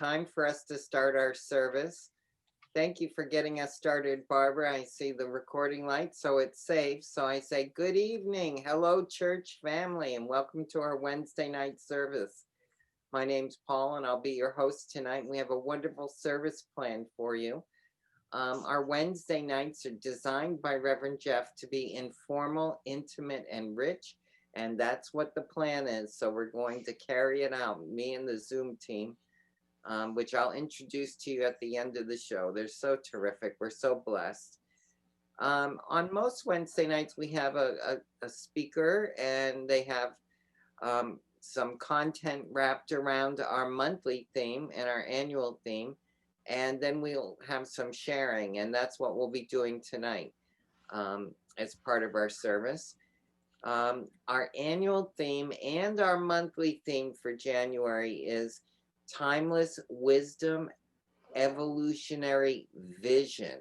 time for us to start our service. Thank you for getting us started, Barbara. I see the recording light, so it's safe. So I say good evening. Hello, church family, and welcome to our Wednesday night service. My name's Paul, and I'll be your host tonight. We have a wonderful service planned for you. Our Wednesday nights are designed by Reverend Jeff to be informal, intimate, and rich. And that's what the plan is. So we're going to carry it out, me and the Zoom team, which I'll introduce to you at the end of the show. They're so terrific. We're so blessed. On most Wednesday nights, we have a speaker, and they have some content wrapped around our monthly theme and our annual theme. And then we'll have some sharing, and that's what we'll be doing tonight as part of our service. Our annual theme and our monthly theme for January is Timeless Wisdom, Evolutionary Vision.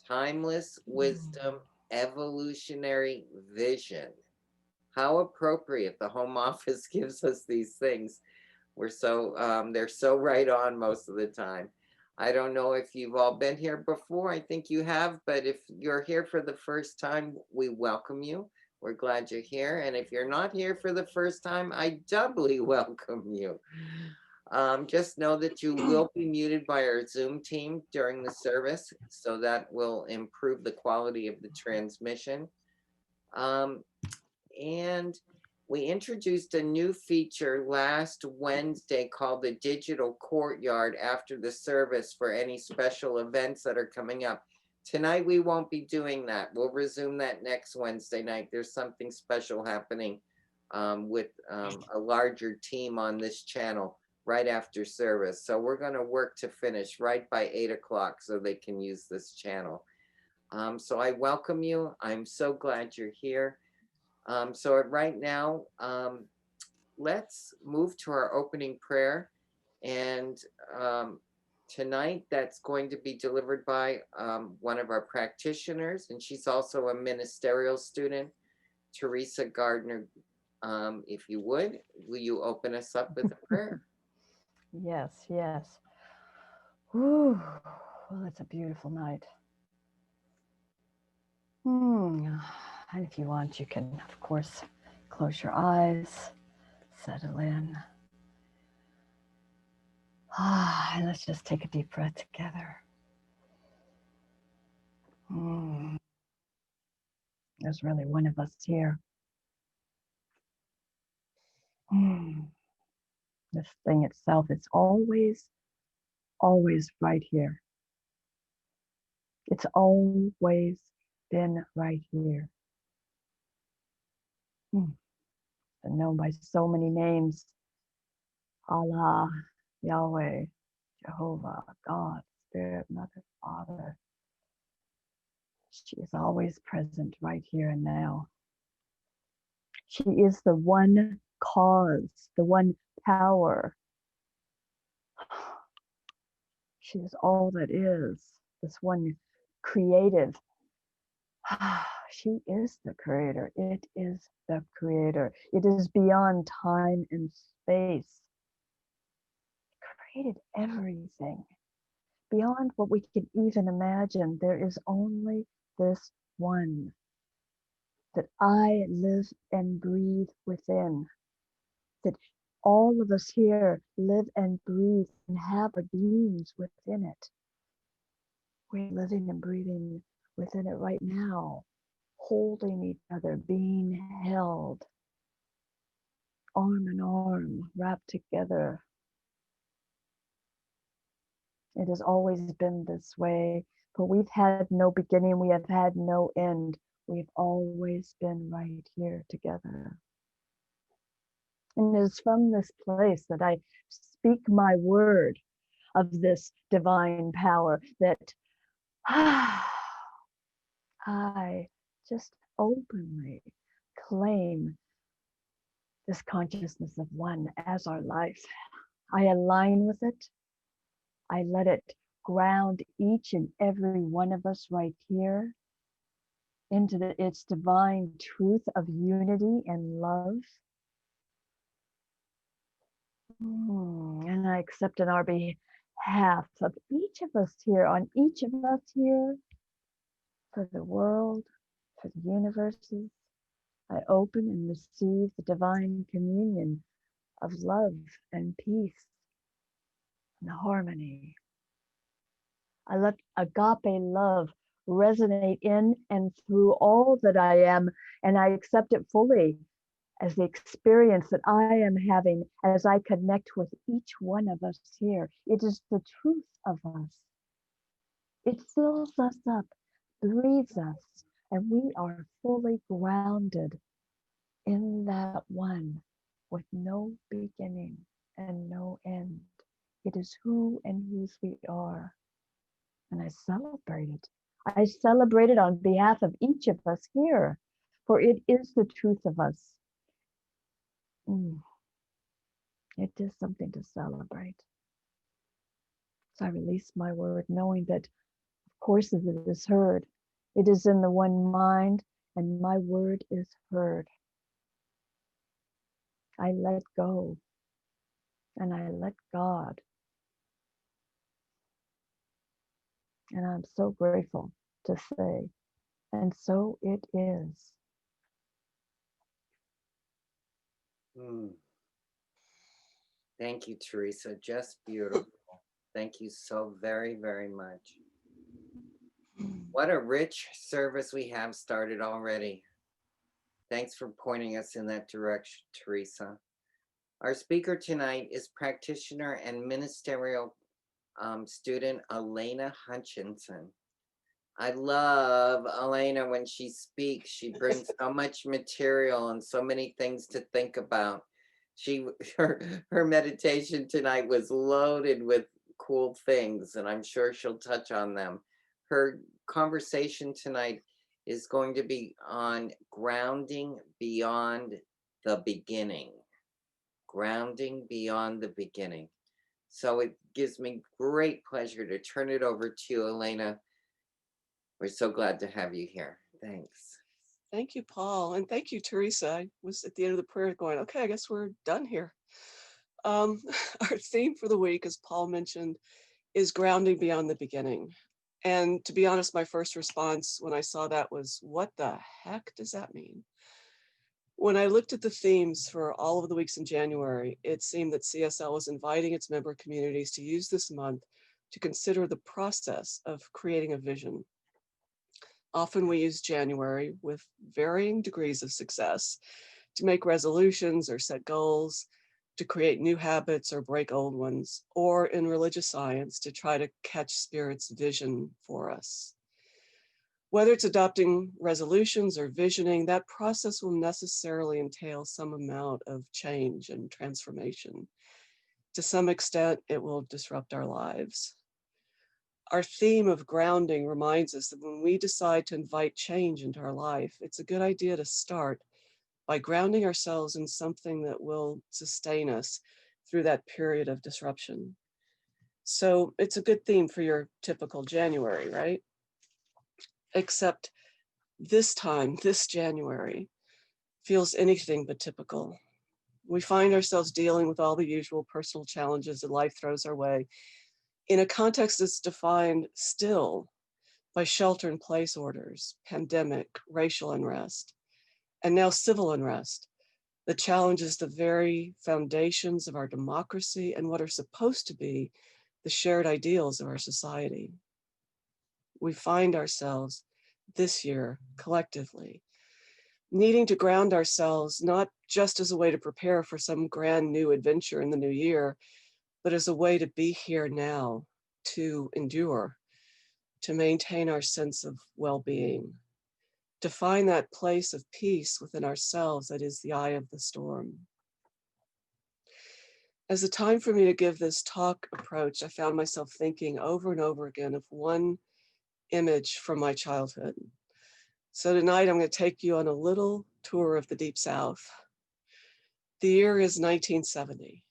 Timeless Wisdom, Evolutionary Vision. How appropriate. The home office gives us these things. We're so, they're so right on most of the time. I don't know if you've all been here before. I think you have, but if you're here for the first time, we welcome you. We're glad you're here. And if you're not here for the first time, I doubly welcome you. Just know that you will be muted by our Zoom team during the service, so that will improve the quality of the transmission. And we introduced a new feature last Wednesday called the Digital Courtyard after the service for any special events that are coming up. Tonight, we won't be doing that. We'll resume that next Wednesday night. There's something special happening with a larger team on this channel right after service. So we're going to work to finish right by 8 o'clock so they can use this channel. So I welcome you. I'm so glad you're here. So right now, let's move to our opening prayer. And tonight, that's going to be delivered by one of our practitioners, and she's also a ministerial student, Teresa Gardner. If you would, will you open us up with a prayer? Yes, yes. Ooh, well, it's a beautiful night. And if you want, you can, of course, close your eyes, settle in. And let's just take a deep breath together. There's really one of us here. This thing itself, it's always right here. It's always been right here. Been known by so many names. Allah, Yahweh, Jehovah, God, Spirit, Mother, Father. She is always present right here and now. She is the one cause, the one power. She is all that is, this one creative. She is the creator. It is the creator. It is beyond time and space. It created everything. Beyond what we can even imagine, there is only this one that I live and breathe within, that all of us here live and breathe and have our beings within it. We're living and breathing within it right now, holding each other, being held, arm in arm, wrapped together. It has always been this way, but we've had no beginning, we have had no end. We've always been right here together. And it is from this place that I speak my word of this divine power, that I just openly claim this consciousness of one as our life. I align with it. I let it ground each and every one of us right here into its divine truth of unity and love. And I accept on our behalf of each of us here, on each of us here, for the world, for the universes, I open and receive the divine communion of love and peace and harmony. I let agape love resonate in and through all that I am, and I accept it fully as the experience that I am having as I connect with each one of us here. It is the truth of us. It fills us up, breathes us, and we are fully grounded in that one with no beginning and no end. It is who and whose we are. And I celebrate it. I celebrate it on behalf of each of us here, for it is the truth of us. It is something to celebrate. So I release my word, knowing that, of course, it is heard. It is in the one mind, and my word is heard. I let go, and I let God. And I'm so grateful to say, and so it is. Thank you, Teresa. Just beautiful. Thank you so very, very much. What a rich service we have started already. Thanks for pointing us in that direction, Teresa. Our speaker tonight is practitioner and ministerial student Alena Hutchinson. I love Alena when she speaks. She brings so much material and so many things to think about. She her meditation tonight was loaded with cool things, and I'm sure she'll touch on them. Her conversation tonight is going to be on grounding beyond the beginning. Grounding beyond the beginning. So it gives me great pleasure to turn it over to you, Alena. We're so glad to have you here. Thanks. Thank you, Paul. And thank you, Teresa. I was at the end of the prayer going, okay, I guess we're done here. Our theme for the week, as Paul mentioned, is grounding beyond the beginning. And to be honest, my first response when I saw that was, what the heck does that mean? When I looked at the themes for all of the weeks in January, it seemed that CSL was inviting its member communities to use this month to consider the process of creating a vision. Often we use January with varying degrees of success to make resolutions or set goals, to create new habits or break old ones, or in religious science to try to catch Spirit's vision for us. Whether it's adopting resolutions or visioning, that process will necessarily entail some amount of change and transformation. To some extent, it will disrupt our lives. Our theme of grounding reminds us that when we decide to invite change into our life, it's a good idea to start by grounding ourselves in something that will sustain us through that period of disruption. So it's a good theme for your typical January, right? Except this time, this January, feels anything but typical. We find ourselves dealing with all the usual personal challenges that life throws our way in a context that's defined still by shelter-in-place orders, pandemic, racial unrest, and now civil unrest that challenges the very foundations of our democracy and what are supposed to be the shared ideals of our society. We find ourselves this year collectively needing to ground ourselves not just as a way to prepare for some grand new adventure in the new year, but as a way to be here now, to endure, to maintain our sense of well-being, to find that place of peace within ourselves that is the eye of the storm. As the time for me to give this talk approached, I found myself thinking over and over again of one image from my childhood. So tonight I'm going to take you on a little tour of the Deep South. The year is 1970.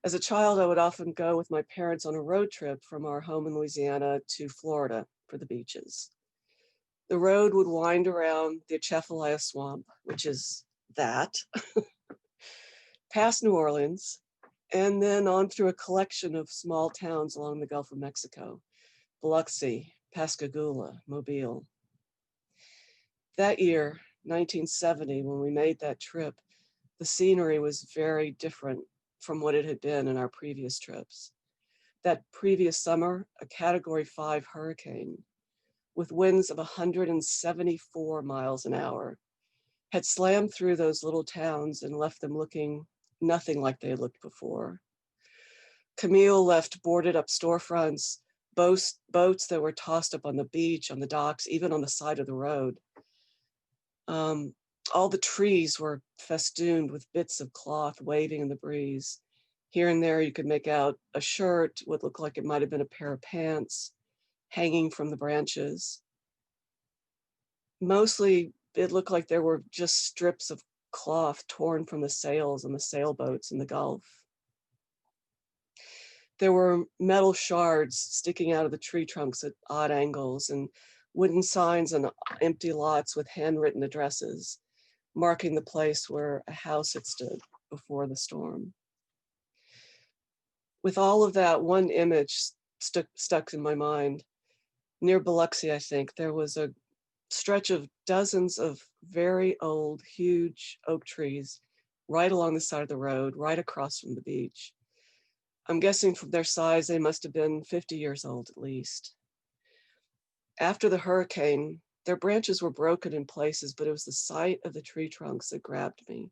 As a child, I would often go with my parents on a road trip from our home in Louisiana to Florida for the beaches. The road would wind around the Atchafalaya Swamp, which is that, past New Orleans, and then on through a collection of small towns along the Gulf of Mexico, Biloxi, Pascagoula, Mobile. That year, 1970, when we made that trip, the scenery was very different from what it had been in our previous trips. That previous summer, a Category 5 hurricane with winds of 174 miles an hour had slammed through those little towns and left them looking nothing like they had looked before. Camille left boarded up storefronts, boats that were tossed up on the beach, on the docks, even on the side of the road. All the trees were festooned with bits of cloth waving in the breeze. Here and there, you could make out a shirt, what looked like it might have been a pair of pants, hanging from the branches. Mostly, it looked like there were just strips of cloth torn from the sails on the sailboats in the Gulf. There were metal shards sticking out of the tree trunks at odd angles, and wooden signs on empty lots with handwritten addresses, marking the place where a house had stood before the storm. With all of that, one image stuck in my mind. Near Biloxi, I think, there was a stretch of dozens of very old, huge oak trees right along the side of the road, right across from the beach. I'm guessing from their size, they must have been 50 years old at least. After the hurricane, their branches were broken in places, but it was the sight of the tree trunks that grabbed me.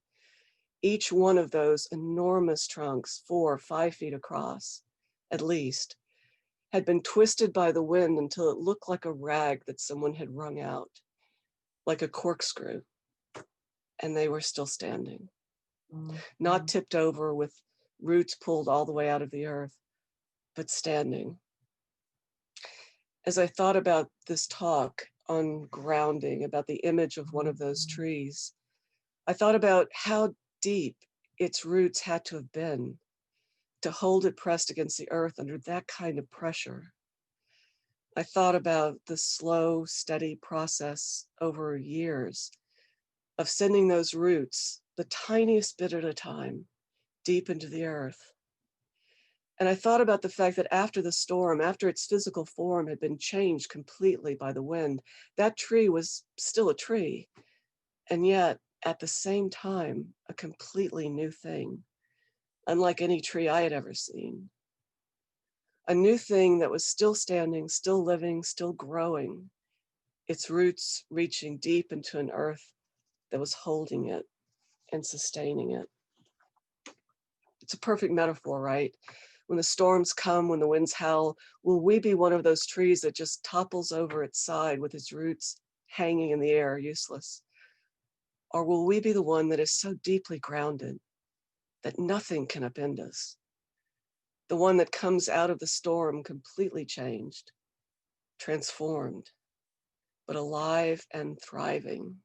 Each one of those enormous trunks, 4 or 5 feet across, at least, had been twisted by the wind until it looked like a rag that someone had wrung out, like a corkscrew, and they were still standing, not tipped over with roots pulled all the way out of the earth, but standing. As I thought about this talk on grounding, about the image of one of those trees, I thought about how deep its roots had to have been to hold it pressed against the earth under that kind of pressure. I thought about the slow, steady process over years of sending those roots, the tiniest bit at a time, deep into the earth. And I thought about the fact that after the storm, after its physical form had been changed completely by the wind, that tree was still a tree. And yet, at the same time, a completely new thing, unlike any tree I had ever seen. A new thing that was still standing, still living, still growing, its roots reaching deep into an earth that was holding it and sustaining it. It's a perfect metaphor, right? When the storms come, when the winds howl, will we be one of those trees that just topples over its side with its roots hanging in the air, useless? Or will we be the one that is so deeply grounded that nothing can upend us? The one that comes out of the storm completely changed, transformed, but alive and thriving.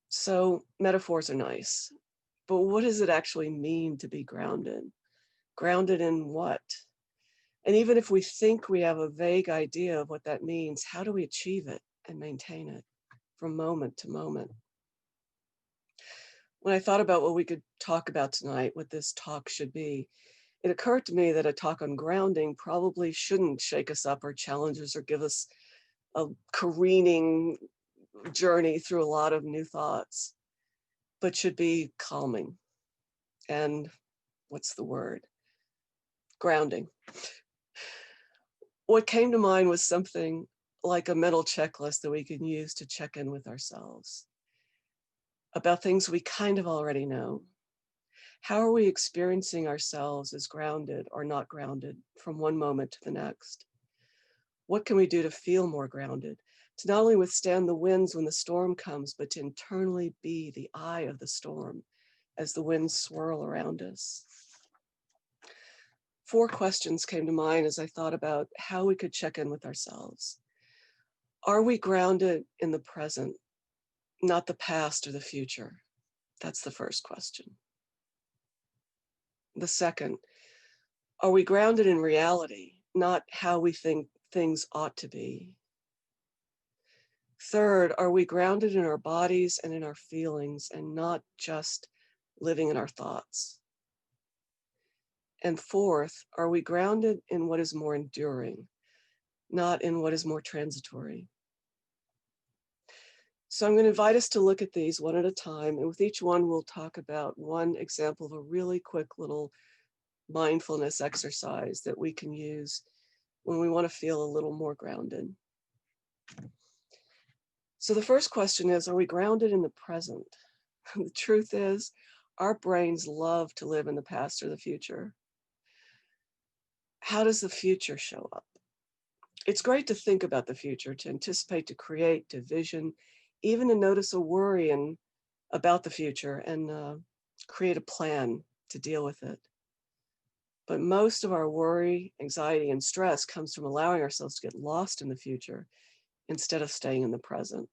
So metaphors are nice, but what does it actually mean to be grounded? Grounded in what? And even if we think we have a vague idea of what that means, how do we achieve it and maintain it from moment to moment? When I thought about what we could talk about tonight, what this talk should be, it occurred to me that a talk on grounding probably shouldn't shake us up or challenge us or give us a careening journey through a lot of new thoughts, but should be calming. And what's the word? Grounding. What came to mind was something like a mental checklist that we can use to check in with ourselves about things we kind of already know. How are we experiencing ourselves as grounded or not grounded from one moment to the next? What can we do to feel more grounded, to not only withstand the winds when the storm comes, but to internally be the eye of the storm as the winds swirl around us? 4 questions came to mind as I thought about how we could check in with ourselves. Are we grounded in the present, not the past or the future? That's the first question. The second, are we grounded in reality, not how we think things ought to be? Third, are we grounded in our bodies and in our feelings and not just living in our thoughts? And fourth, are we grounded in what is more enduring, not in what is more transitory? So I'm going to invite us to look at these one at a time. And with each one, we'll talk about one example of a really quick little mindfulness exercise that we can use when we want to feel a little more grounded. So the first question is, are we grounded in the present? The truth is, our brains love to live in the past or the future. How does the future show up? It's great to think about the future, to anticipate, to create, to vision, even to notice a worry about the future and create a plan to deal with it. But most of our worry, anxiety, and stress comes from allowing ourselves to get lost in the future instead of staying in the present.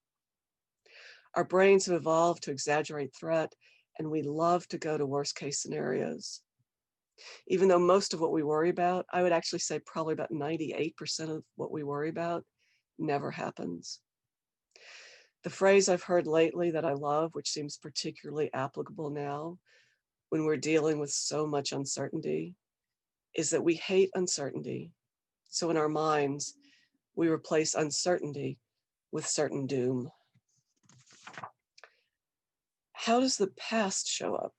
Our brains have evolved to exaggerate threat, and we love to go to worst case scenarios. Even though most of what we worry about, I would actually say probably about 98% of what we worry about never happens. The phrase I've heard lately that I love, which seems particularly applicable now when we're dealing with so much uncertainty, is that we hate uncertainty. So in our minds, we replace uncertainty with certain doom. How does the past show up?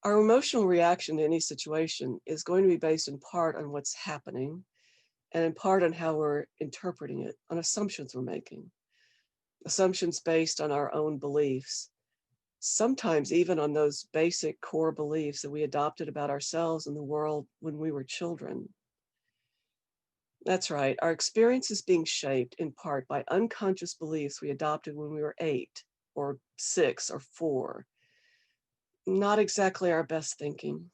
Our emotional reaction to any situation is going to be based in part on what's happening and in part on how we're interpreting it, on assumptions we're making. Assumptions based on our own beliefs, sometimes even on those basic core beliefs that we adopted about ourselves and the world when we were children. That's right, our experience is being shaped in part by unconscious beliefs we adopted when we were 8 or 6 or 4. Not exactly our best thinking.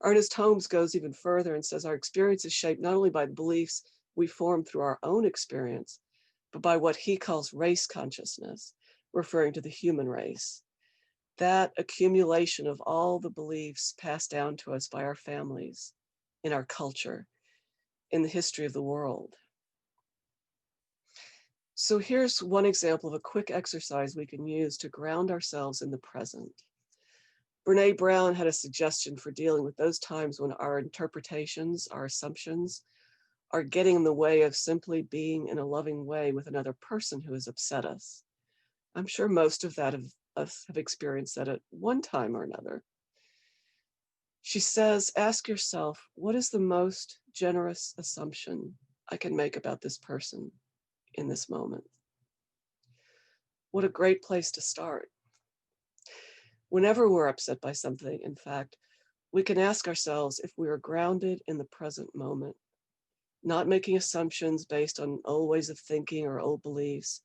Ernest Holmes goes even further and says our experience is shaped not only by the beliefs we form through our own experience, but by what he calls race consciousness, referring to the human race. That accumulation of all the beliefs passed down to us by our families, in our culture, in the history of the world. So here's one example of a quick exercise we can use to ground ourselves in the present. Brene Brown had a suggestion for dealing with those times when our interpretations, our assumptions, are getting in the way of simply being in a loving way with another person who has upset us. I'm sure most of us have experienced that at one time or another. She says, ask yourself, what is the most generous assumption I can make about this person in this moment? What a great place to start. Whenever we're upset by something, in fact, we can ask ourselves if we are grounded in the present moment, not making assumptions based on old ways of thinking or old beliefs,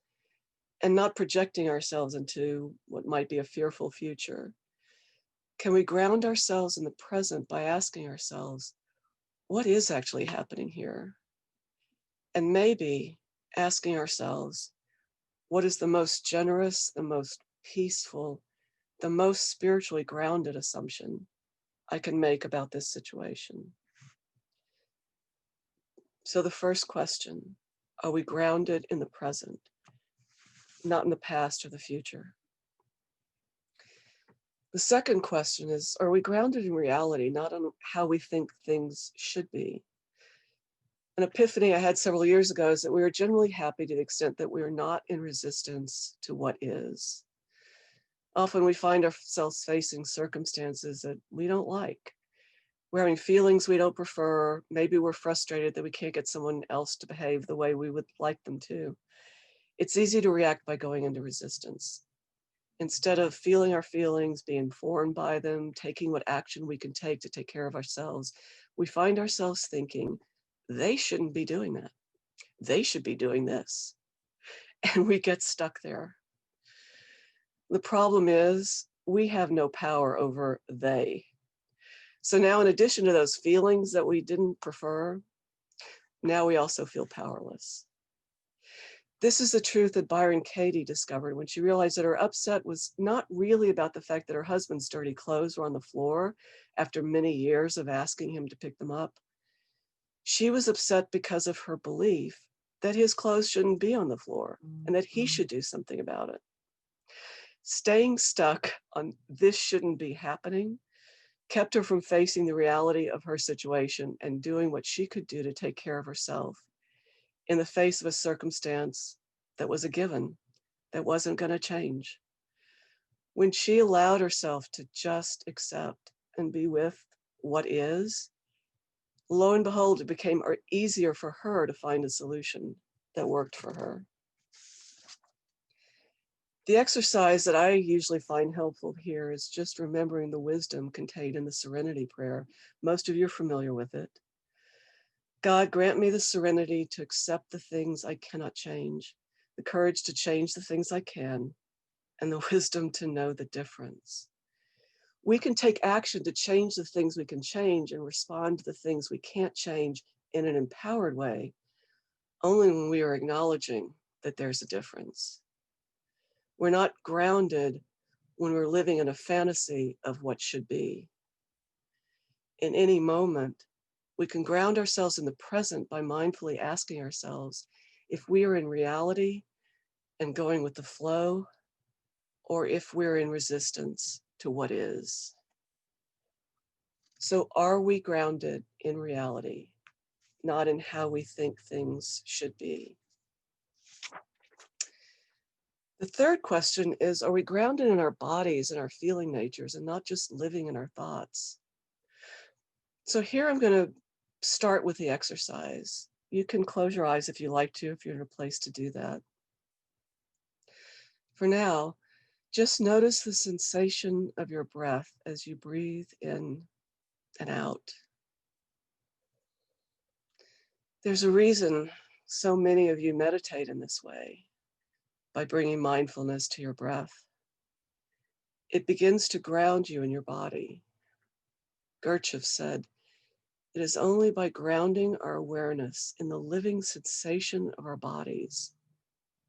and not projecting ourselves into what might be a fearful future. Can we ground ourselves in the present by asking ourselves, what is actually happening here? And maybe asking ourselves, what is the most generous, the most peaceful, the most spiritually grounded assumption I can make about this situation? So the first question, are we grounded in the present, not in the past or the future? The second question is, are we grounded in reality, not on how we think things should be? An epiphany I had several years ago is that we are generally happy to the extent that we are not in resistance to what is. Often we find ourselves facing circumstances that we don't like. We're having feelings we don't prefer. Maybe we're frustrated that we can't get someone else to behave the way we would like them to. It's easy to react by going into resistance. Instead of feeling our feelings, being informed by them, taking what action we can take to take care of ourselves, we find ourselves thinking, they shouldn't be doing that. They should be doing this. And we get stuck there. The problem is we have no power over they. So now, in addition to those feelings that we didn't prefer, now we also feel powerless. This is the truth that Byron Katie discovered when she realized that her upset was not really about the fact that her husband's dirty clothes were on the floor after many years of asking him to pick them up. She was upset because of her belief that his clothes shouldn't be on the floor and that he should do something about it. Staying stuck on "this shouldn't be happening" kept her from facing the reality of her situation and doing what she could do to take care of herself in the face of a circumstance that was a given, that wasn't going to change. When she allowed herself to just accept and be with what is, lo and behold, it became easier for her to find a solution that worked for her. The exercise that I usually find helpful here is just remembering the wisdom contained in the Serenity Prayer. Most of you are familiar with it. God, grant me the serenity to accept the things I cannot change, the courage to change the things I can, and the wisdom to know the difference. We can take action to change the things we can change and respond to the things we can't change in an empowered way, only when we are acknowledging that there's a difference. We're not grounded when we're living in a fantasy of what should be. In any moment, we can ground ourselves in the present by mindfully asking ourselves if we are in reality and going with the flow, or if we're in resistance to what is. So are we grounded in reality, not in how we think things should be? The third question is, are we grounded in our bodies and our feeling natures and not just living in our thoughts? So here I'm going to start with the exercise. You can close your eyes if you like to, if you're in a place to do that. For now, just notice the sensation of your breath as you breathe in and out. There's a reason so many of you meditate in this way, by bringing mindfulness to your breath. It begins to ground you in your body. Gurdjieff said, "It is only by grounding our awareness in the living sensation of our bodies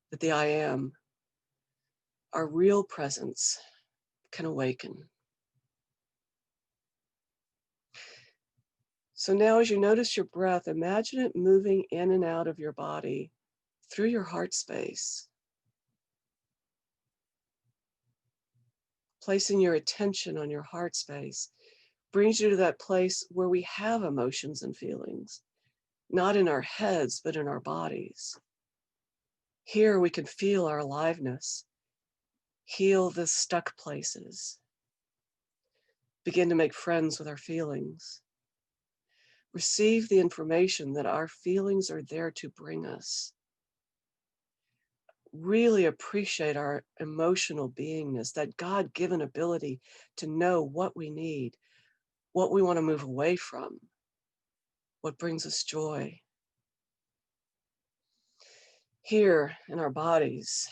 that the I am, our real presence, can awaken." So now as you notice your breath, imagine it moving in and out of your body through your heart space. Placing your attention on your heart space brings you to that place where we have emotions and feelings, not in our heads, but in our bodies. Here we can feel our aliveness, heal the stuck places, begin to make friends with our feelings, receive the information that our feelings are there to bring us. Really appreciate our emotional beingness, that God-given ability to know what we need, what we want to move away from, what brings us joy. Here in our bodies,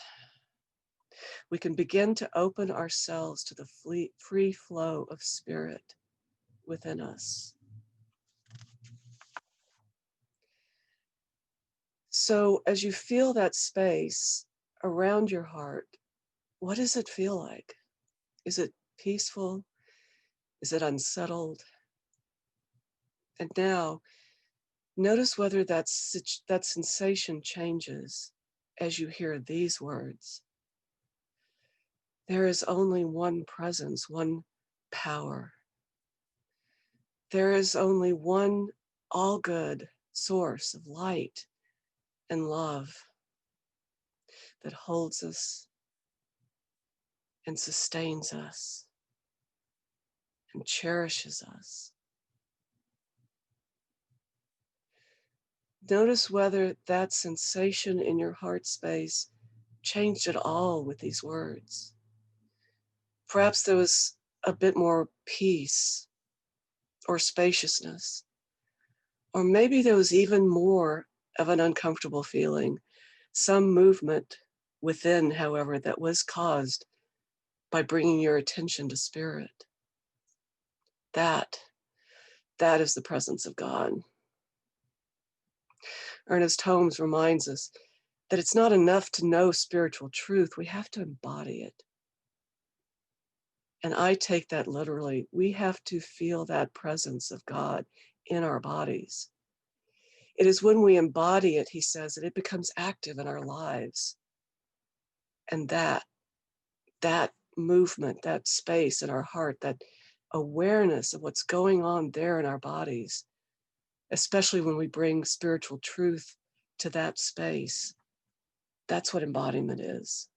we can begin to open ourselves to the free flow of spirit within us. So as you feel that space around your heart, what does it feel like? Is it peaceful? Is it unsettled? And now, notice whether that sensation changes as you hear these words. There is only one presence, one power. There is only one all-good source of light and love that holds us and sustains us and cherishes us. Notice whether that sensation in your heart space changed at all with these words. Perhaps there was a bit more peace or spaciousness, or maybe there was even more of an uncomfortable feeling, some movement within, however, that was caused by bringing your attention to spirit. That is the presence of God. Ernest Holmes reminds us that it's not enough to know spiritual truth, we have to embody it. And I take that literally. We have to feel that presence of God in our bodies. It is when we embody it, he says, that it becomes active in our lives. And that that movement, that space in our heart, that awareness of what's going on there in our bodies, especially when we bring spiritual truth to that space. That's what embodiment is.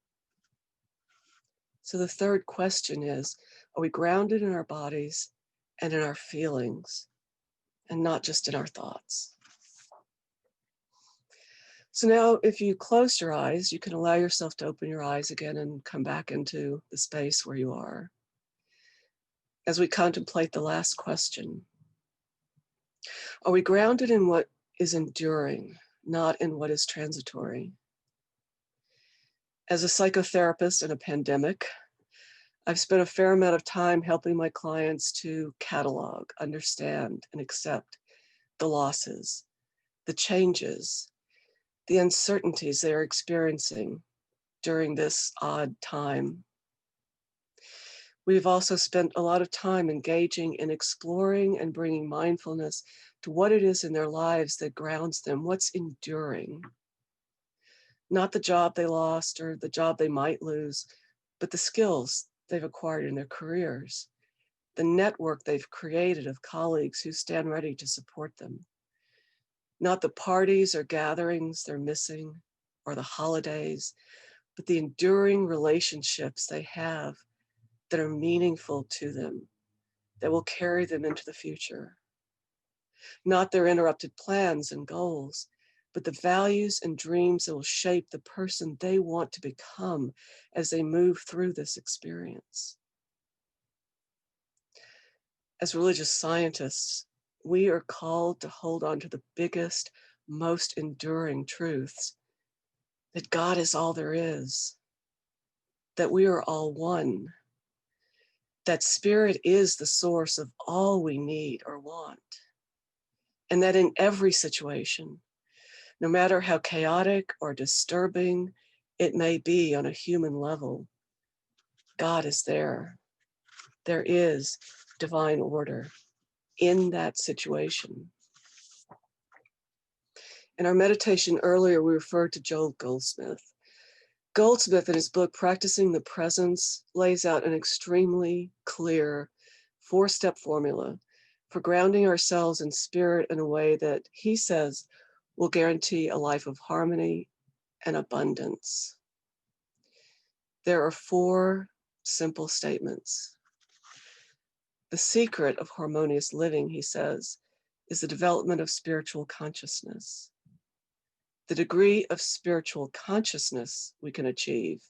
So the third question is, are we grounded in our bodies and in our feelings, and not just in our thoughts? So now if you close your eyes, you can allow yourself to open your eyes again and come back into the space where you are. As we contemplate the last question, are we grounded in what is enduring, not in what is transitory? As a psychotherapist in a pandemic, I've spent a fair amount of time helping my clients to catalog, understand, and accept the losses, the changes, the uncertainties they are experiencing during this odd time. We've also spent a lot of time engaging in exploring and bringing mindfulness to what it is in their lives that grounds them, what's enduring. Not the job they lost or the job they might lose, but the skills they've acquired in their careers, the network they've created of colleagues who stand ready to support them. Not the parties or gatherings they're missing or the holidays, but the enduring relationships they have that are meaningful to them, that will carry them into the future. Not their interrupted plans and goals, but the values and dreams that will shape the person they want to become as they move through this experience. As religious scientists, we are called to hold on to the biggest, most enduring truths, that God is all there is, that we are all one, that spirit is the source of all we need or want, and that in every situation, no matter how chaotic or disturbing it may be on a human level, God is there. There is divine order in that situation. In our meditation earlier, we referred to Joel Goldsmith. Goldsmith, in his book, Practicing the Presence, lays out an extremely clear 4-step formula for grounding ourselves in spirit in a way that he says will guarantee a life of harmony and abundance. There are 4 simple statements. The secret of harmonious living, he says, is the development of spiritual consciousness. The degree of spiritual consciousness we can achieve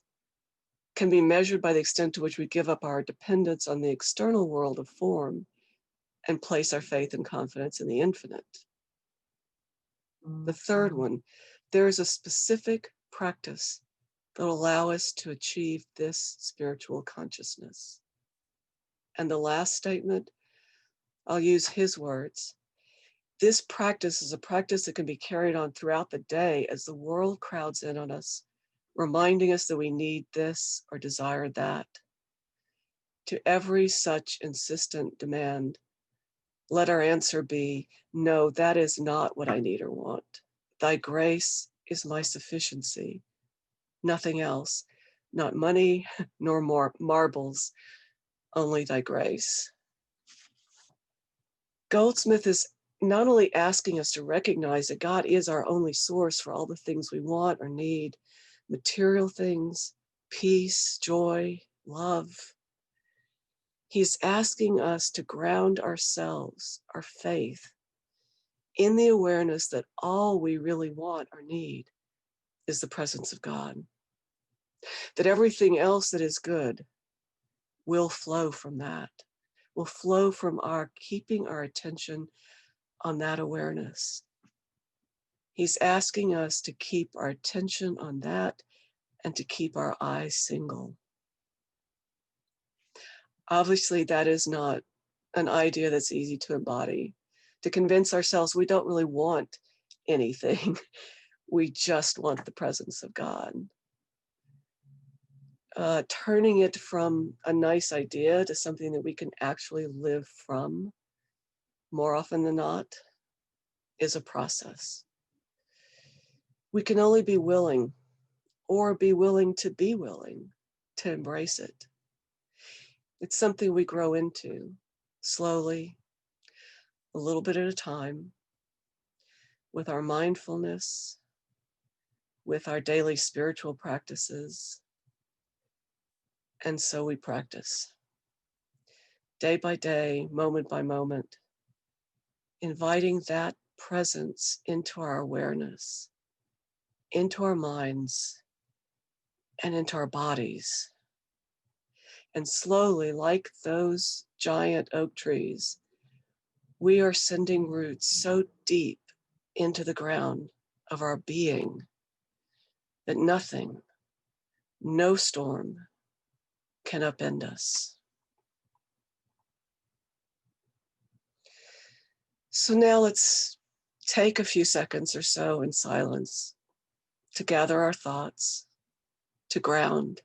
can be measured by the extent to which we give up our dependence on the external world of form and place our faith and confidence in the infinite. The third one, there is a specific practice that will allow us to achieve this spiritual consciousness. And the last statement, I'll use his words. This practice is a practice that can be carried on throughout the day as the world crowds in on us, reminding us that we need this or desire that. To every such insistent demand, let our answer be, no, that is not what I need or want. Thy grace is my sufficiency, nothing else, not money nor more marbles, only thy grace. Goldsmith is not only asking us to recognize that God is our only source for all the things we want or need, material things, peace, joy, love. He's asking us to ground ourselves, our faith, in the awareness that all we really want or need is the presence of God. That everything else that is good will flow from that, will flow from our keeping our attention on that awareness. He's asking us to keep our attention on that and to keep our eyes single. Obviously, that is not an idea that's easy to embody. To convince ourselves we don't really want anything, we just want the presence of God. Turning it from a nice idea to something that we can actually live from, more often than not, is a process. We can only be willing, or be willing to be willing, to embrace it. It's something we grow into slowly, a little bit at a time, with our mindfulness, with our daily spiritual practices. And so we practice day by day, moment by moment, inviting that presence into our awareness, into our minds, and into our bodies. And slowly, like those giant oak trees, we are sending roots so deep into the ground of our being that nothing, no storm can upend us. So now let's take a few seconds or so in silence to gather our thoughts, to ground.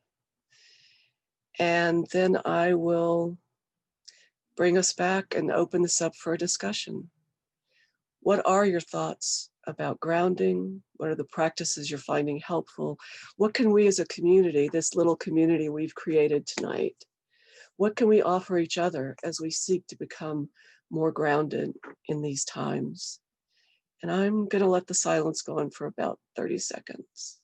And then I will bring us back and open this up for a discussion. What are your thoughts about grounding? What are the practices you're finding helpful? What can we as a community, this little community we've created tonight, what can we offer each other as we seek to become more grounded in these times? And I'm going to let the silence go on for about 30 seconds.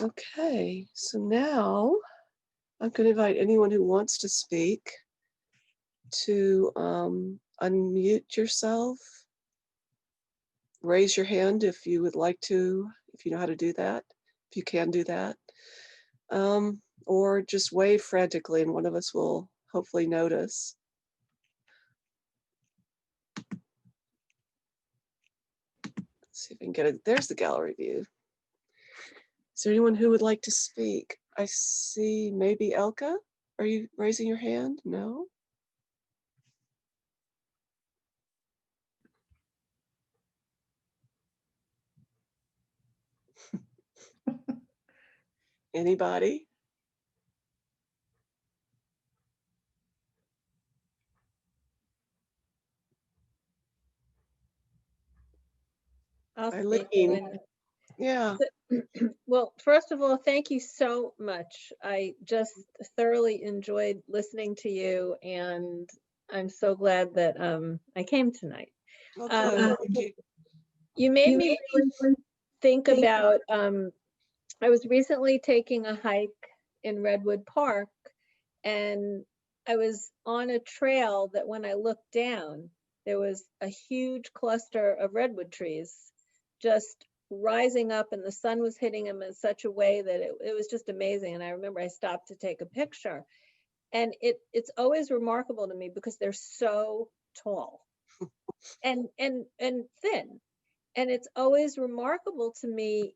Okay, so now I'm going to invite anyone who wants to speak to unmute yourself. Raise your hand if you would like to, if you know how to do that, if you can do that. Or just wave frantically and one of us will hopefully notice. Let's see if I can get it. There's the gallery view. Is there anyone who would like to speak? I see maybe Elka. Are you raising your hand? No? Anybody? I'll speak, Eileen. Alena. Yeah. Well, first of all, thank you so much. I just thoroughly enjoyed listening to you, and I'm so glad that I came tonight. Oh, good. Thank you. You made me really think about, I was recently taking a hike in Redwood Park, and I was on a trail that when I looked down, there was a huge cluster of redwood trees just rising up, and the sun was hitting them in such a way that it was just amazing. And I remember I stopped to take a picture, and it's always remarkable to me because they're so tall and thin. And it's always remarkable to me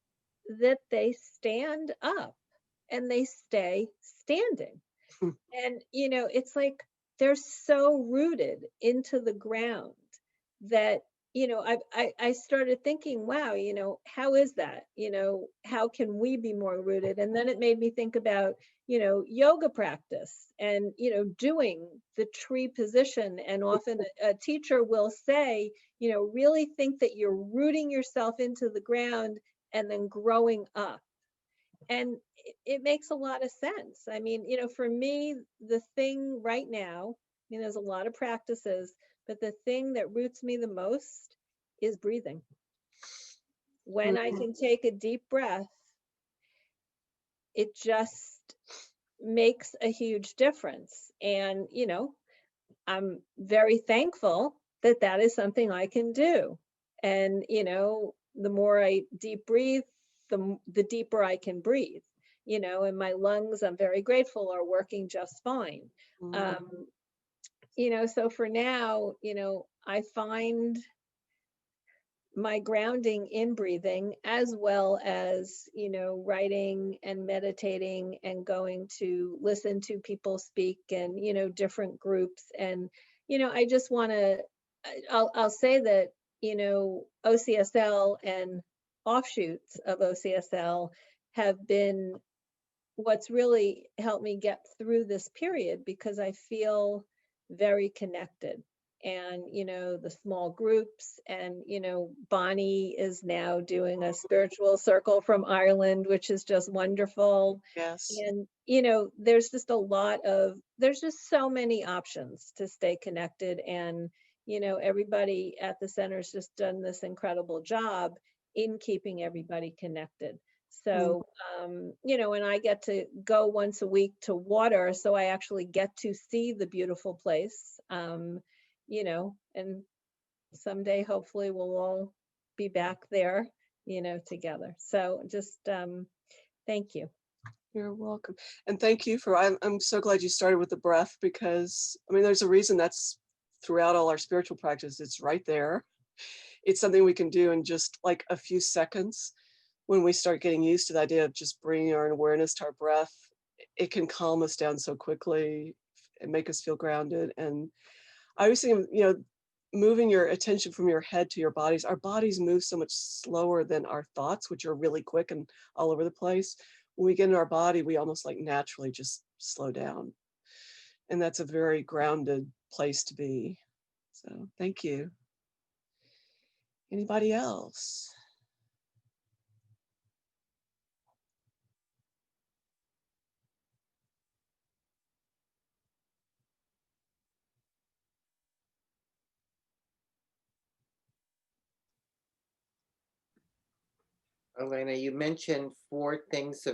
that they stand up and they stay standing. And, it's like they're so rooted into the ground that, I started thinking, wow, how is that? How can we be more rooted? And then it made me think about, yoga practice and, doing the tree position. And often a teacher will say, really think that you're rooting yourself into the ground and then growing up. And it makes a lot of sense. I mean, for me, the thing right now, there's a lot of practices, but the thing that roots me the most is breathing. When I can take a deep breath, it just makes a huge difference. And, I'm very thankful that that is something I can do. And, the more I deep breathe, the deeper I can breathe, and my lungs, I'm very grateful, are working just fine. So for now, I find my grounding in breathing, as well as, writing and meditating and going to listen to people speak and, different groups. And, I just want to, I'll say that, OCSL and offshoots of OCSL have been what's really helped me get through this period, because I feel very connected. And, the small groups, and, Bonnie is now doing a spiritual circle from Ireland, which is just wonderful. Yes. And, there's just so many options to stay connected. And, everybody at the center's just done this incredible job in keeping everybody connected. Mm. So, and I get to go once a week to water, so I actually get to see the beautiful place. And someday hopefully we'll all be back there, together. So just thank you. You're welcome. And thank you for, I'm so glad you started with the breath, because I mean, there's a reason that's throughout all our spiritual practice. It's right there. It's something we can do in just like a few seconds. When we start getting used to the idea of just bringing our awareness to our breath, it can calm us down so quickly and make us feel grounded. And I always think, moving your attention from your head to your bodies. Our bodies move so much slower than our thoughts, which are really quick and all over the place. When we get in our body, we almost like naturally just slow down. And that's a very grounded place to be. So thank you. Anybody else? Alena, you mentioned 4 things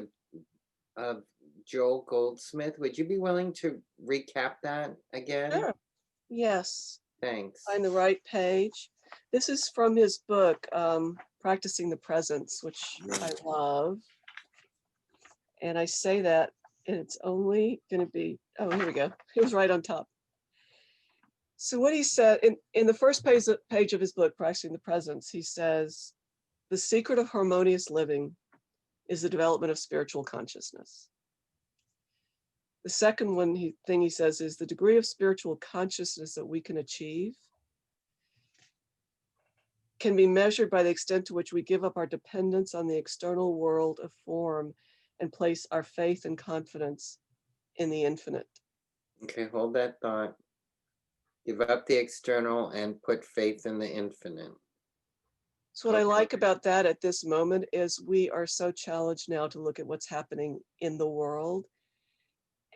of Joel Goldsmith. Would you be willing to recap that again? Sure. Yes. Thanks. Find the right page. This is from his book, Practicing the Presence, which I love. And I say that, and it's only going to be, oh, here we go. It was right on top. So what he said in the first page of his book, Practicing the Presence, he says, the secret of harmonious living is the development of spiritual consciousness. The second thing he says is the degree of spiritual consciousness that we can achieve can be measured by the extent to which we give up our dependence on the external world of form and place our faith and confidence in the infinite. Okay, hold that thought. Give up the external and put faith in the infinite. So what I like about that at this moment is we are so challenged now to look at what's happening in the world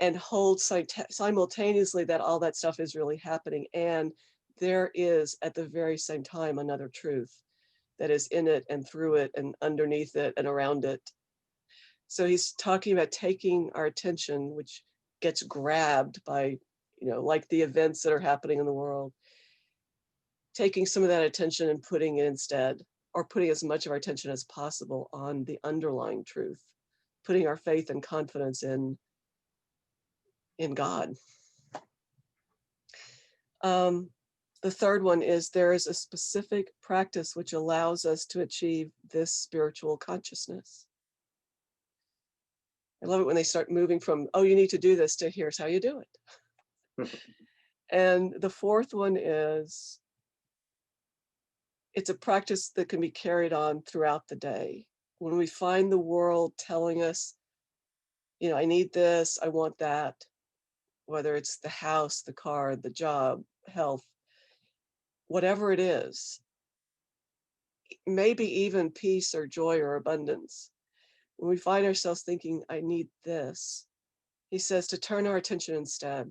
and hold simultaneously that all that stuff is really happening. And there is at the very same time another truth that is in it and through it and underneath it and around it. So he's talking about taking our attention, which gets grabbed by, like the events that are happening in the world, taking some of that attention and putting it instead, or putting as much of our attention as possible on the underlying truth, putting our faith and confidence in God. The third one is there is a specific practice which allows us to achieve this spiritual consciousness. I love it when they start moving from, oh, you need to do this, to here's how you do it. And the fourth one is it's a practice that can be carried on throughout the day. When we find the world telling us, I need this, I want that, whether it's the house, the car, the job, health, whatever it is, maybe even peace or joy or abundance. When we find ourselves thinking, I need this, he says to turn our attention instead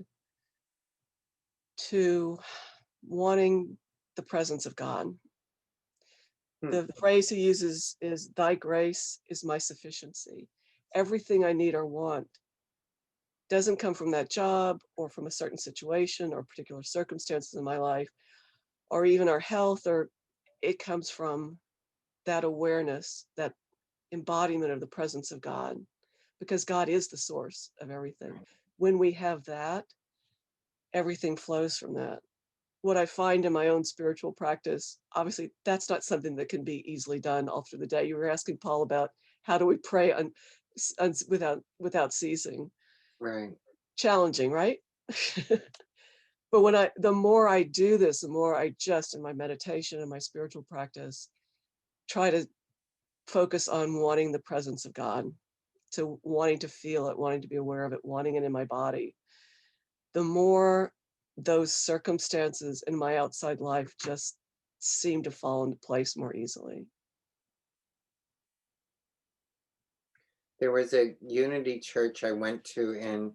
to wanting the presence of God. The phrase he uses is, thy grace is my sufficiency. Everything I need or want doesn't come from that job or from a certain situation or particular circumstances in my life, or even our health, or it comes from that awareness, that embodiment of the presence of God, because God is the source of everything. When we have that, everything flows from that. what I find in my own spiritual practice, obviously that's not something that can be easily done all through the day. You were asking Paul about how do we pray without ceasing. Right. Challenging, right? But the more I do this, the more I just in my meditation and my spiritual practice try to focus on wanting the presence of God, to wanting to feel it, wanting to be aware of it, wanting it in my body, the more those circumstances in my outside life just seem to fall into place more easily. There was a Unity church I went to in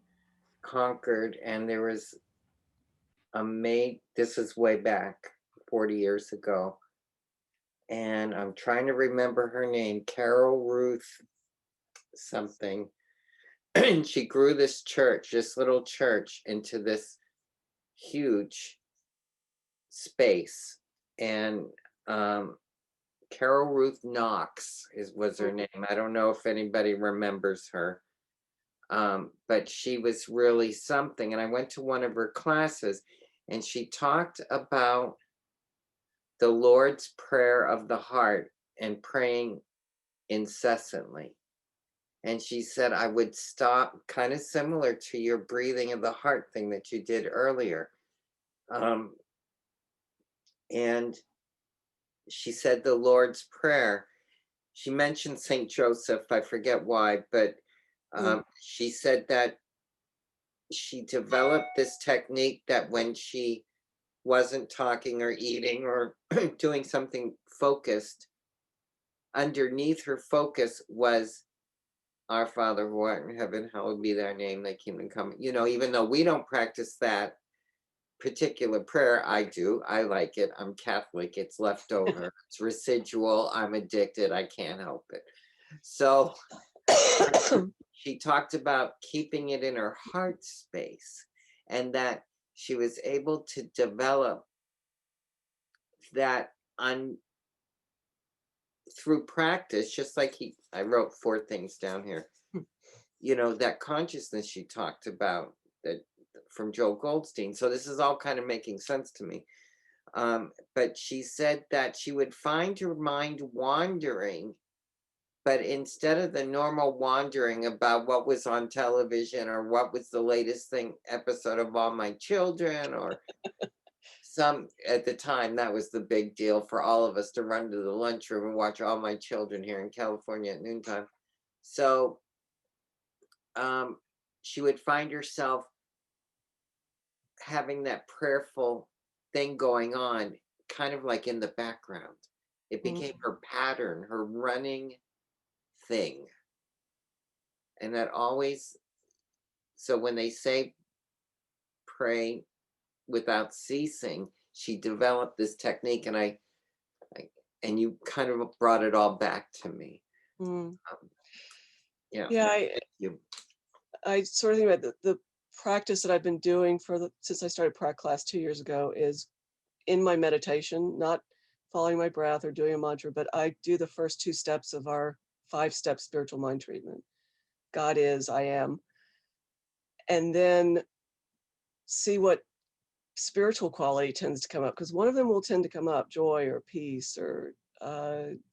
Concord, and there was a maid, this is way back 40 years ago, and I'm trying to remember her name, Carol Ruth something. And she grew this church, this little church, into this huge space. And Carol Ruth Knox was her name. I don't know if anybody remembers her. But she was really something. And I went to one of her classes, and she talked about the Lord's Prayer of the heart and praying incessantly. And she said, I would stop, kind of similar to your breathing of the heart thing that you did earlier. And she said the Lord's Prayer. She mentioned St. Joseph, I forget why, but she said that she developed this technique that when she wasn't talking or eating or doing something focused, underneath her focus was Our Father who art in heaven, hallowed be thy name, thy kingdom come. You know, even though we don't practice that particular prayer, I do. I like it. I'm Catholic. It's left over. It's residual. I'm addicted. I can't help it. So she talked about keeping it in her heart space, and that she was able to develop that through practice, just like I wrote 4 things down here. You know, that consciousness she talked about, that from Joel Goldstein. So this is all kind of making sense to me. But she said that she would find her mind wandering, but instead of the normal wandering about what was on television or what was the latest episode of All My Children, or at the time, that was the big deal for all of us, to run to the lunchroom and watch All My Children here in California at noontime. So she would find herself having that prayerful thing going on, kind of like in the background. It became her pattern, her running thing. And that always, so when they say pray without ceasing, she developed this technique, and and you kind of brought it all back to me. Yeah, I sort of think about the practice that I've been doing since I started prac class 2 years ago is in my meditation, not following my breath or doing a mantra, but I do the first 2 steps of our 5-step spiritual mind treatment. God is, I am. And then see what spiritual quality tends to come up, because one of them will tend to come up, joy or peace or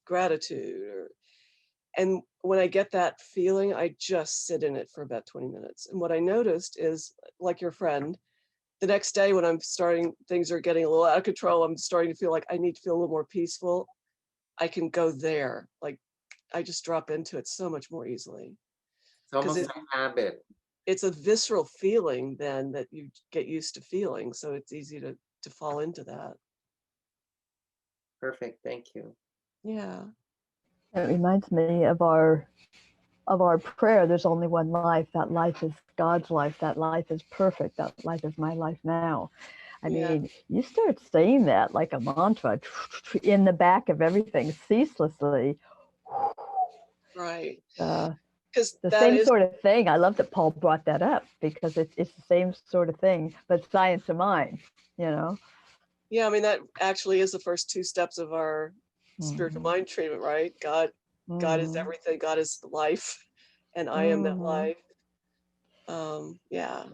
gratitude. And when I get that feeling, I just sit in it for about 20 minutes. And what I noticed is, like your friend, the next day when things are getting a little out of control, I'm starting to feel like I need to feel a little more peaceful. I can go there. Like I just drop into it so much more easily. It's almost a habit. It's a visceral feeling then that you get used to feeling. So it's easy to fall into that. Perfect. Thank you. Yeah. It reminds me of our prayer. There's only one life. That life is God's life. That life is perfect. That life is my life now. I mean, you start saying that like a mantra in the back of everything ceaselessly. Right. Because the same sort of thing. I love that Paul brought that up, because it's the same sort of thing, but science of mind, you know? Yeah, I mean, that actually is the first 2 steps of our spiritual mind treatment, right? God is everything. God is life, and I am that life. Yeah.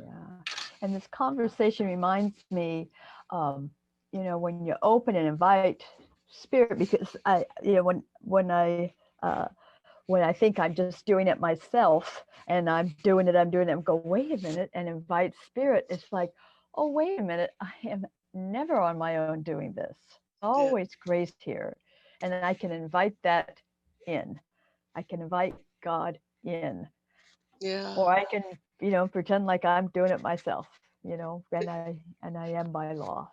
And this conversation reminds me, when you open and invite spirit, because when I think I'm just doing it myself and I'm doing it, and go, wait a minute, and invite spirit, it's like, oh, wait a minute, I am never on my own doing this. Always grace here. And then I can invite that in. I can invite God in. Yeah. Or I can, pretend like I'm doing it myself, and I am by law,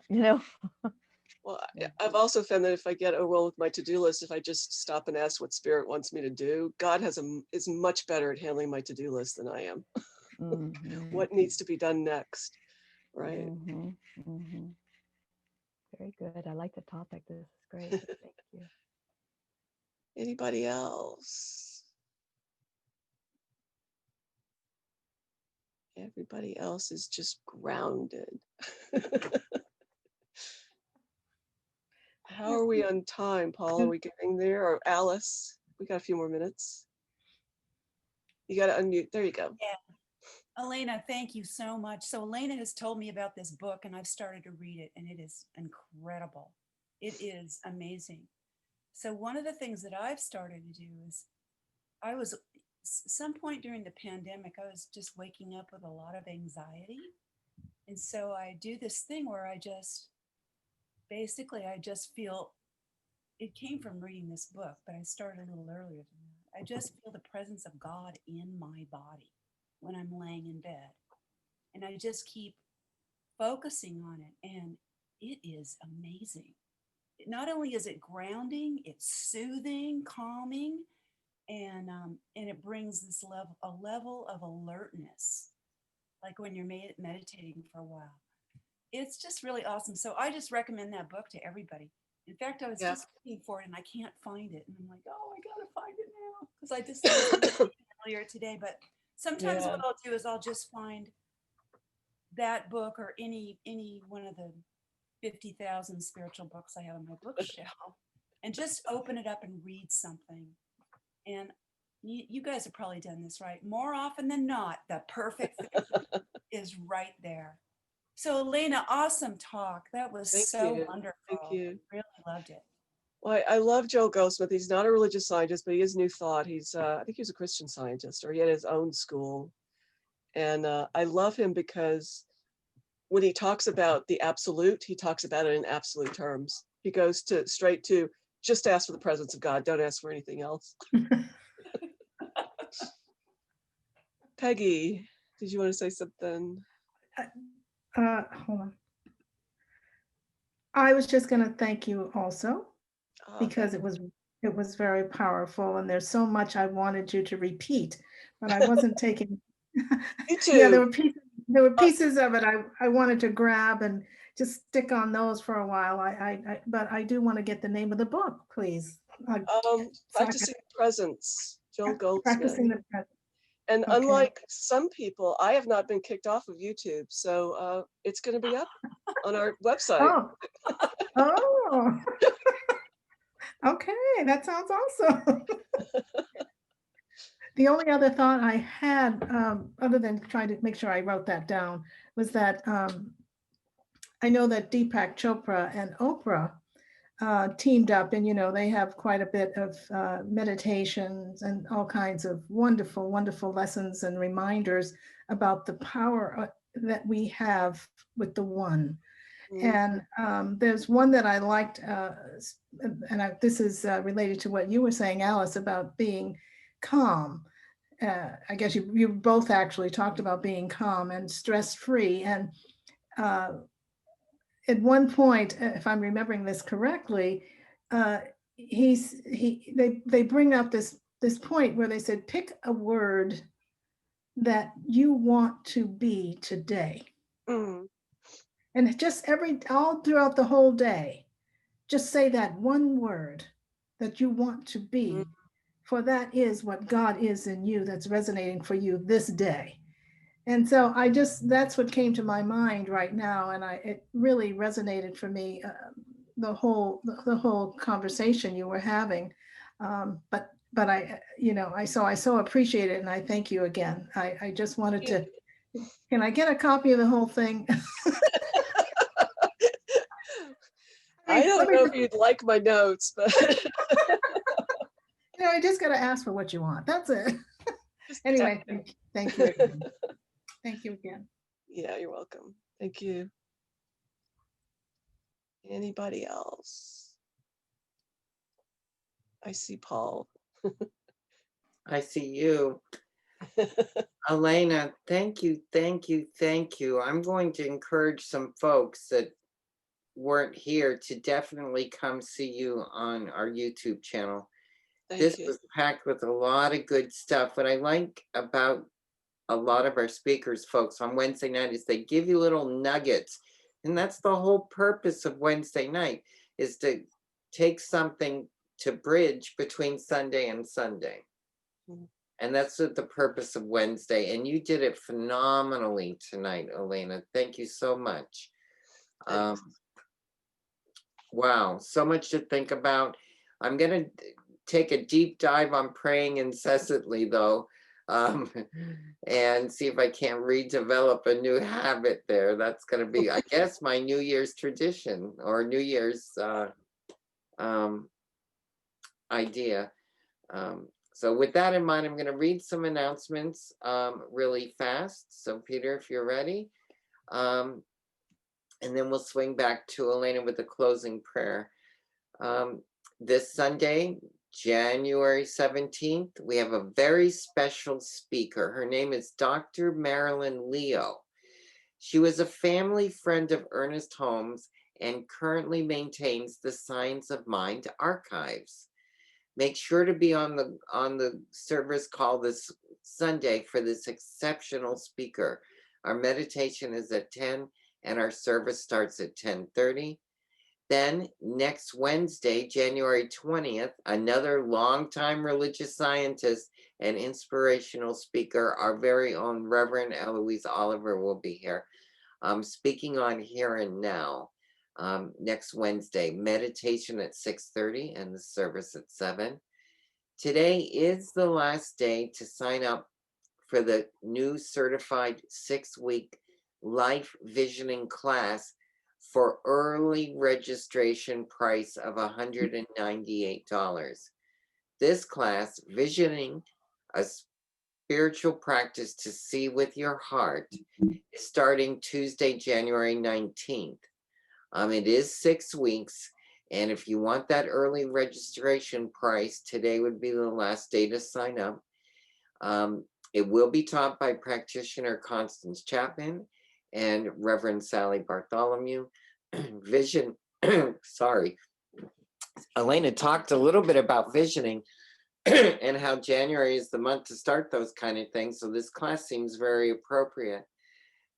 Well, Yeah. I've also found that if I get overwhelmed with my to-do list, if I just stop and ask what spirit wants me to do, God is much better at handling my to-do list than I am. Mhm. What needs to be done next, right? Mhm. Mhm. Very good. I like the topic. This is great. Thank you. Anybody else? Everybody else is just grounded. How are we on time, Paul? Are we getting there? Or Alice? We got a few more minutes. You got to unmute. There you go. Yeah. Alena, thank you so much. So Alena has told me about this book and I've started to read it and it is incredible. It is amazing. So one of the things that I've started to do is some point during the pandemic, I was just waking up with a lot of anxiety. And so I do this thing where I just feel, it came from reading this book, but I started a little earlier than that. I just feel the presence of God in my body when I'm laying in bed. And I just keep focusing on it. And it is amazing. Not only is it grounding, it's soothing, calming, and it brings this level of alertness, like when you're meditating for a while. It's just really awesome. So I just recommend that book to everybody. In fact, I was just looking for it and I can't find it. And I'm like, oh, I got to find it now. Because I just listened earlier today. But sometimes what I'll do is I'll just find that book or any one of the 50,000 spiritual books I have on my bookshelf and just open it up and read something. And you guys have probably done this, right? More often than not, the perfect thing is right there. So Alena, awesome talk. That was so wonderful. Thank you. Really loved it. Well, I love Joel Goldsmith. He's not a religious scientist, but he is New Thought. He's, I think he was a Christian scientist, or he had his own school. And I love him because when he talks about the absolute, he talks about it in absolute terms. He goes straight to just ask for the presence of God. Don't ask for anything else. Peggy, did you want to say something? Hold on. I was just going to thank you also because it was very powerful and there's so much I wanted you to repeat, but I wasn't taking. Me too. Yeah, there were pieces of it I wanted to grab and just stick on those for a while. But I do want to get the name of the book, please. Practicing Presence, Joel Goldsmith. Practicing the Presence. And unlike some people, I have not been kicked off of YouTube, so it's going to be up on our website. Oh. Okay, that sounds awesome. The only other thought I had, other than trying to make sure I wrote that down, was that I know that Deepak Chopra and Oprah teamed up, and they have quite a bit of meditations and all kinds of wonderful, wonderful lessons and reminders about the power that we have with the One. And there's one that I liked, and this is related to what you were saying, Alice, about being calm. I guess you both actually talked about being calm and stress-free. And at one point, if I'm remembering this correctly, they bring up this point where they said, pick a word that you want to be today. And just all throughout the whole day, just say that one word that you want to be, for that is what God is in you that's resonating for you this day. And so that's what came to my mind right now. And it really resonated for me, the whole conversation you were having. But I so appreciate it. And I thank you again. I just wanted to, can I get a copy of the whole thing? I don't know if you'd like my notes, but You know, I just got to ask for what you want. That's it. Anyway, thank you again. Thank you again. Yeah, you're welcome. Thank you. Anybody else? I see Paul. I see you. Alena, thank you, thank you, thank you. I'm going to encourage some folks that weren't here to definitely come see you on our YouTube channel. This was packed with a lot of good stuff. What I like about a lot of our speakers, folks, on Wednesday night is they give you little nuggets. And that's the whole purpose of Wednesday night, is to take something to bridge between Sunday and Sunday. And that's what the purpose of Wednesday. And you did it phenomenally tonight, Alena. Thank you so much. Wow, so much to think about. I'm going to take a deep dive on praying incessantly, though, and see if I can't redevelop a new habit there. That's going to be, I guess, my New Year's tradition or New Year's idea. So with that in mind, I'm going to read some announcements really fast. So Peter, if you're ready, and then we'll swing back to Alena with a closing prayer. This Sunday, January 17th, we have a very special speaker. Her name is Dr. Marilyn Leo. She was a family friend of Ernest Holmes and currently maintains the Science of Mind archives. Make sure to be on the service call this Sunday for this exceptional speaker. Our meditation is at 10 and our service starts at 10:30. Then next Wednesday, January 20th, another longtime religious scientist and inspirational speaker, our very own Reverend Eloise Oliver will be here, speaking on Here and Now. Next Wednesday, meditation at 6:30 and the service at 7. Today is the last day to sign up for the new certified 6-week life visioning class for early registration price of $198. This class, Visioning a Spiritual Practice to See with Your Heart, is starting Tuesday, January 19th. It is 6 weeks, and if you want that early registration price, today would be the last day to sign up. It will be taught by practitioner Constance Chapman and Reverend Sally Bartholomew. Vision, sorry. Alena talked a little bit about visioning and how January is the month to start those kind of things. So this class seems very appropriate.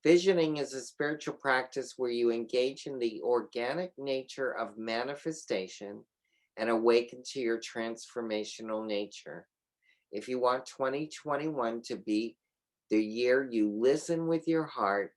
Visioning is a spiritual practice where you engage in the organic nature of manifestation and awaken to your transformational nature. If you want 2021 to be the year you listen with your heart,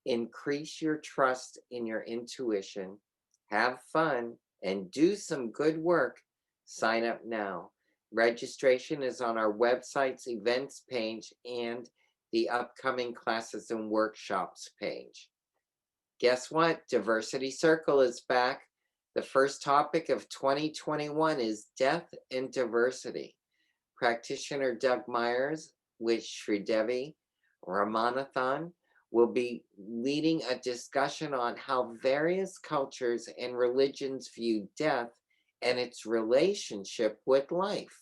increase your trust in your intuition, have fun, and do some good work, sign up now. Registration is on our website's events page and the upcoming classes and workshops page. Guess what? Diversity Circle is back. The first topic of 2021 is death and diversity. Practitioner Doug Myers with Sridevi Ramanathan will be leading a discussion on how various cultures and religions view death and its relationship with life.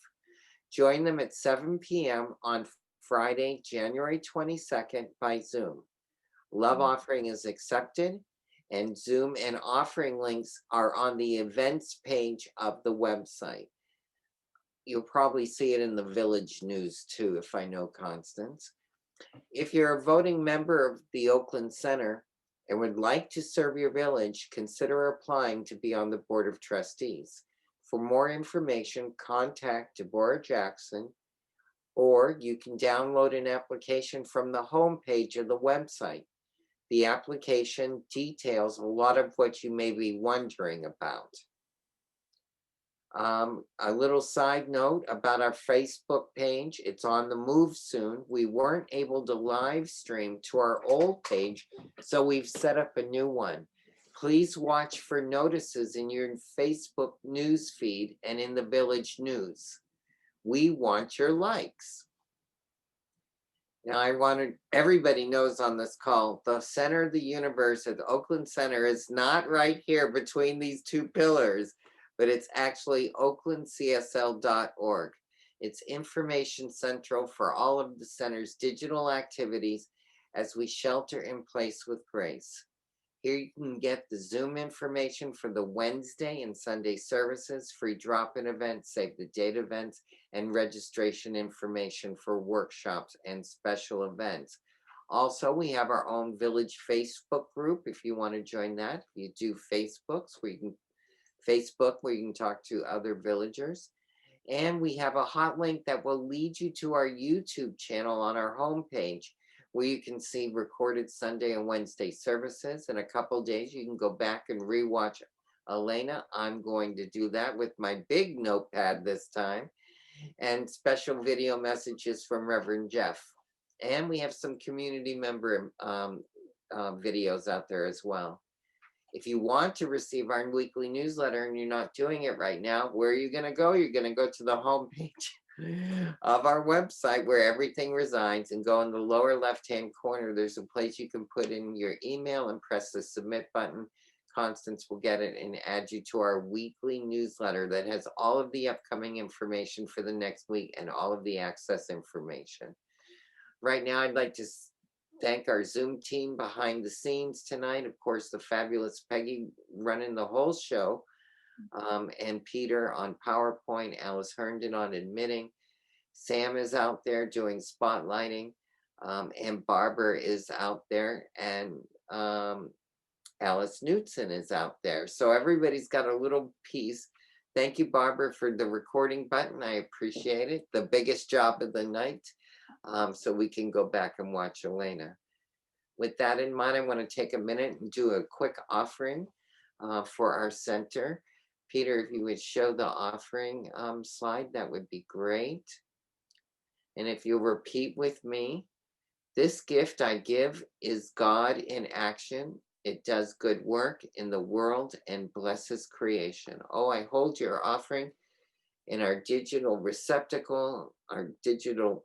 Join them at 7 p.m. on Friday, January 22nd by Zoom. Love offering is accepted, and Zoom and offering links are on the events page of the website. You'll probably see it in the Village News too, if I know Constance. If you're a voting member of the Oakland Center and would like to serve your village, consider applying to be on the Board of Trustees. For more information, contact Deborah Jackson, or you can download an application from the homepage of the website. The application details a lot of what you may be wondering about. A little side note about our Facebook page. It's on the move soon. We weren't able to live stream to our old page, so we've set up a new one. Please watch for notices in your Facebook news feed and in the village news. We want your likes. Now, everybody knows on this call, the center of the universe at the Oakland Center is not right here between these two pillars, but it's actually oaklandcsl.org. It's information central for all of the center's digital activities as we shelter in place with grace. Here you can get the Zoom information for the Wednesday and Sunday services, free drop-in events, save the date events, and registration information for workshops and special events. Also, we have our own village Facebook group if you want to join that. You do Facebook where you can talk to other villagers. And we have a hot link that will lead you to our YouTube channel on our homepage, where you can see recorded Sunday and Wednesday services. In a couple days, you can go back and rewatch Alena. I'm going to do that with my big notepad this time, and special video messages from Reverend Jeff. And we have some community member videos out there as well. If you want to receive our weekly newsletter and you're not doing it right now, where are you going to go? You're going to go to the homepage of our website where everything resides, and go in the lower left-hand corner. There's a place you can put in your email and press the submit button. Constance will get it and add you to our weekly newsletter that has all of the upcoming information for the next week and all of the access information. Right now, I'd like to thank our Zoom team behind the scenes tonight. Of course, the fabulous Peggy running the whole show, and Peter on PowerPoint, Alice Herndon on admitting. Sam is out there doing spotlighting, and Barbara is out there, and Alice Knutson is out there. So everybody's got a little piece. Thank you, Barbara, for the recording button. I appreciate it. The biggest job of the night. So we can go back and watch Alena. With that in mind, I want to take a minute and do a quick offering for our center. Peter, if you would show the offering slide, that would be great. And if you'll repeat with me, this gift I give is God in action. It does good work in the world and blesses creation. Oh, I hold your offering in our digital receptacle, our digital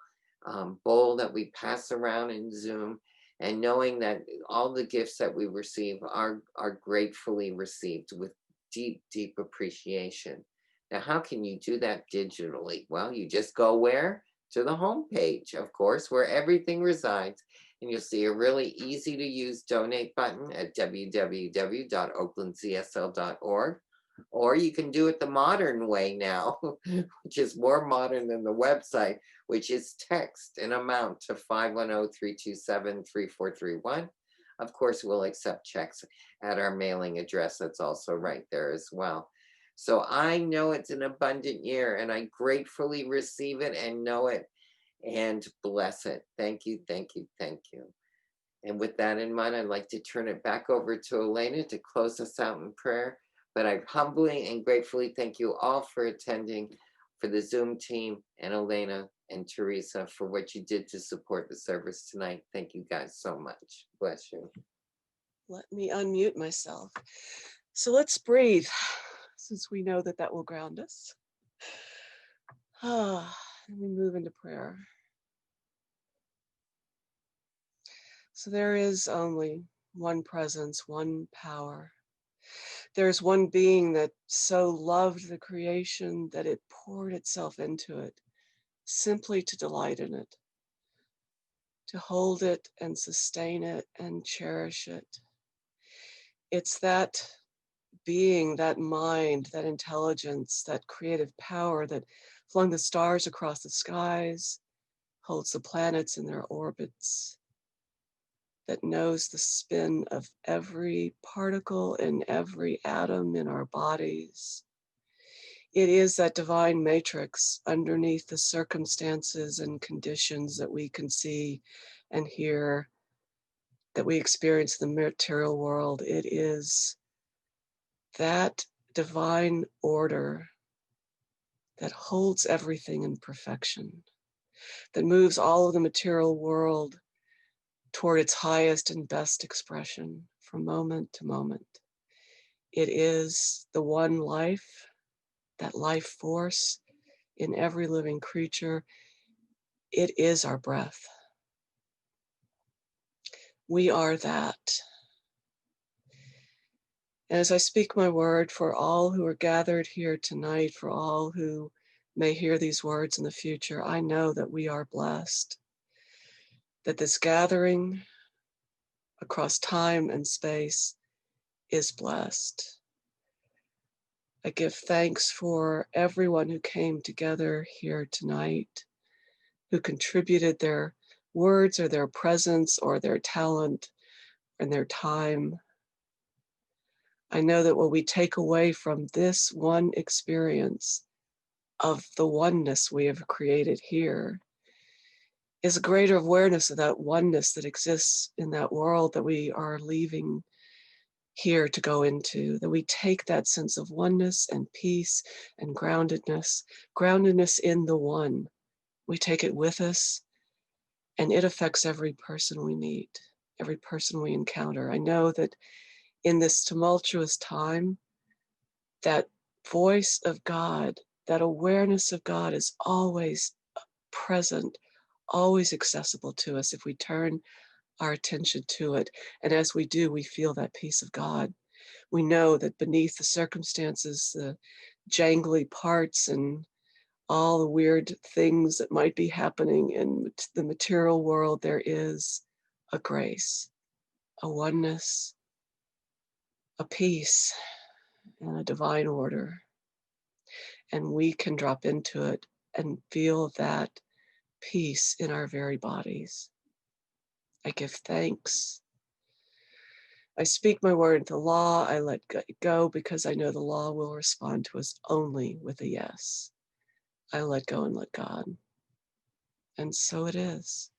bowl that we pass around in Zoom, and knowing that all the gifts that we receive are gratefully received with deep, deep appreciation. Now, how can you do that digitally? Well, you just go where? To the homepage, of course, where everything resides, and you'll see a really easy to use donate button at www.oaklandcsl.org. Or you can do it the modern way now, which is more modern than the website, which is text an amount to 510-327-3431. Of course, we'll accept checks at our mailing address. That's also right there as well. So I know it's an abundant year, and I gratefully receive it and know it and bless it. Thank you, thank you, thank you. And with that in mind, I'd like to turn it back over to Alena to close us out in prayer. But I humbly and gratefully thank you all for attending, for the Zoom team, and Alena and Teresa for what you did to support the service tonight. Thank you guys so much. Bless you. Let me unmute myself. So let's breathe, since we know that will ground us. And we move into prayer. So there is only one presence, one power. There's one being that so loved the creation that it poured itself into it, simply to delight in it, to hold it and sustain it and cherish it. It's that being, that mind, that intelligence, that creative power that flung the stars across the skies, holds the planets in their orbits, that knows the spin of every particle and every atom in our bodies. It is that divine matrix underneath the circumstances and conditions that we can see and hear, that we experience in the material world. It is that divine order that holds everything in perfection, that moves all of the material world toward its highest and best expression from moment to moment. It is the one life, that life force in every living creature. It is our breath. We are that. And as I speak my word for all who are gathered here tonight, for all who may hear these words in the future, I know that we are blessed, that this gathering across time and space is blessed. I give thanks for everyone who came together here tonight, who contributed their words or their presence or their talent and their time. I know that what we take away from this one experience of the oneness we have created here is a greater awareness of that oneness that exists in that world that we are leaving here to go into, that we take that sense of oneness and peace and groundedness in the one. We take it with us, and it affects every person we meet, every person we encounter. I know that in this tumultuous time, that voice of God, that awareness of God is always present, always accessible to us if we turn our attention to it. And as we do, we feel that peace of God. We know that beneath the circumstances, the jangly parts and all the weird things that might be happening in the material world, there is a grace, a oneness, a peace, and a divine order. And we can drop into it and feel that peace in our very bodies. I give thanks. I speak my word into law. I let go because I know the law will respond to us only with a yes. I let go and let God. And so it is.